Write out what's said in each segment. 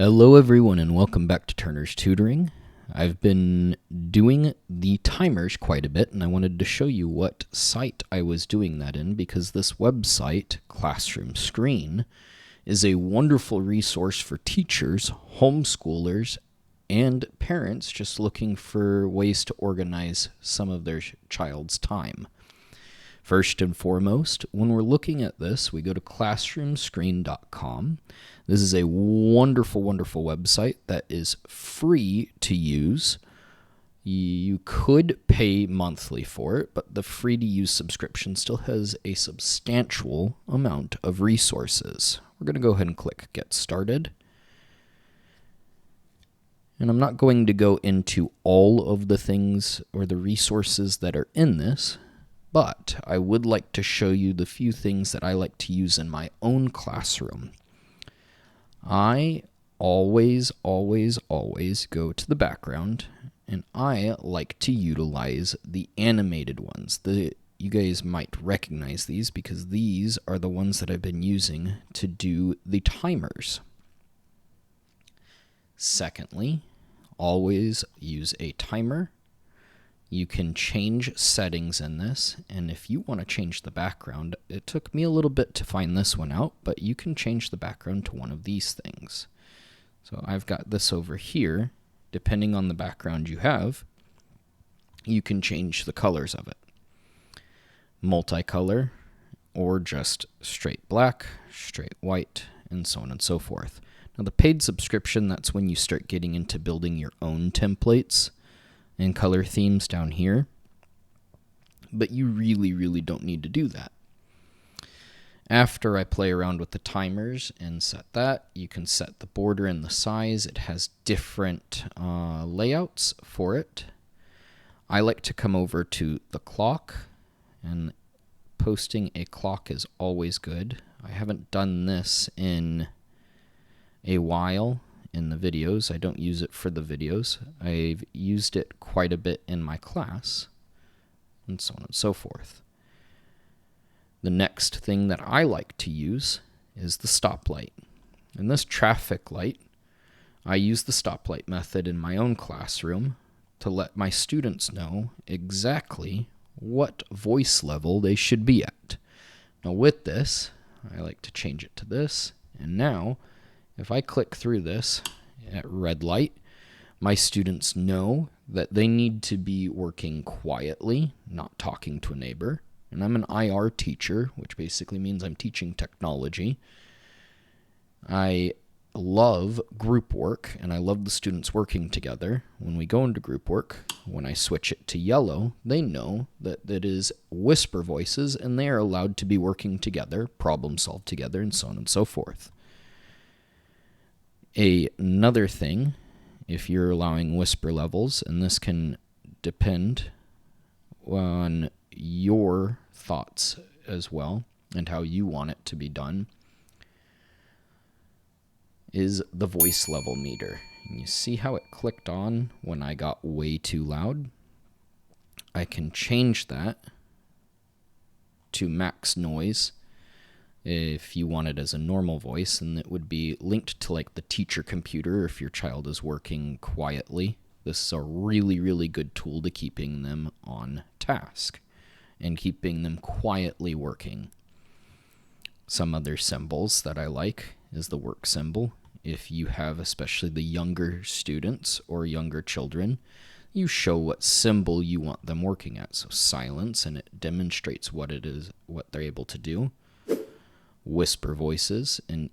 Hello everyone and welcome back to Turner's Tutoring. I've been doing the timers quite a bit and I wanted to show you what site I was doing that in because this website, Classroomscreen, is a wonderful resource for teachers, homeschoolers, and parents just looking for ways to organize some of their child's time. First and foremost, when we're looking at this, we go to classroomscreen.com. This is a wonderful, wonderful website that is free to use. You could pay monthly for it, but the free-to-use subscription still has a substantial amount of resources. We're going to go ahead and click Get Started. And I'm not going to go into all of the things or the resources that are in this, but I would like to show you the few things that I like to use in my own classroom. I always go to the background, and I like to utilize the animated ones. You guys might recognize these because these are the ones that I've been using to do the timers. Secondly, always use a timer. You can change settings in this, and if you want to change the background, it took me a little bit to find this one out, but you can change the background to one of these things. So I've got this over here. Depending on the background you have, you can change the colors of it. Multicolor, or just straight black, straight white, and so on and so forth. Now the paid subscription, that's when you start getting into building your own templates and color themes down here, but you really don't need to do that. After I play around with the timers and set that, you can set the border and the size. It has different layouts for it. I like to come over to the clock, and posting a clock is always good. I haven't done this in a while in the videos. I don't use it for the videos. I've used it quite a bit in my class, and so on and so forth. The next thing that I like to use is the stoplight. In this traffic light, I use the stoplight method in my own classroom to let my students know exactly what voice level they should be at. Now with this, I like to change it to this, and now if I click through this at red light, my students know that they need to be working quietly, not talking to a neighbor. And I'm an IR teacher, which basically means I'm teaching technology. I love group work, and I love the students working together. When we go into group work, when I switch it to yellow, they know that it is whisper voices, and they are allowed to be working together, problem solve together, and so on and so forth. Another thing, if you're allowing whisper levels, and this can depend on your thoughts as well and how you want it to be done, is the voice level meter. And you see how it clicked on when I got way too loud? I can change that to max noise if you want it as a normal voice, and it would be linked to like the teacher computer if your child is working quietly. This is a really good tool to keeping them on task and keeping them quietly working. Some other symbols that I like is the work symbol. If you have especially the younger students or younger children, you show what symbol you want them working at. So silence, and it demonstrates what it is, what they're able to do. Whisper voices, and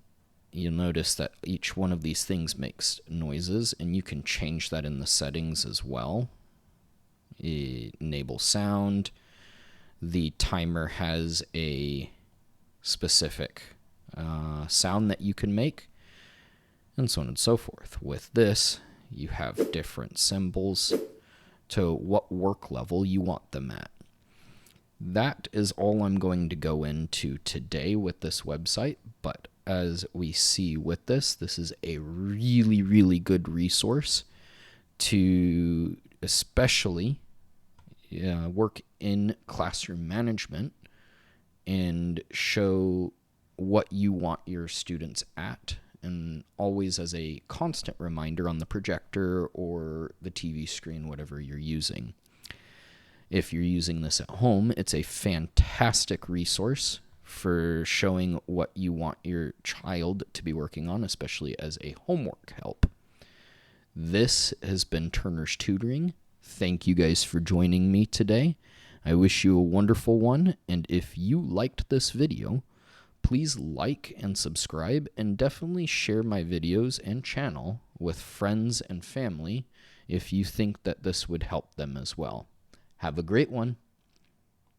you'll notice that each one of these things makes noises, and you can change that in the settings as well. Enable sound. The timer has a specific sound that you can make, and so on and so forth. With this, you have different symbols to what work level you want them at. That is all I'm going to go into today with this website, but as we see with this is a really good resource to especially work in classroom management and show what you want your students at and always as a constant reminder on the projector or the TV screen, whatever you're using. If you're using this at home, it's a fantastic resource for showing what you want your child to be working on, especially as a homework help. This has been Turner's Tutoring. Thank you guys for joining me today. I wish you a wonderful one, and if you liked this video, please like and subscribe, and definitely share my videos and channel with friends and family if you think that this would help them as well. Have a great one.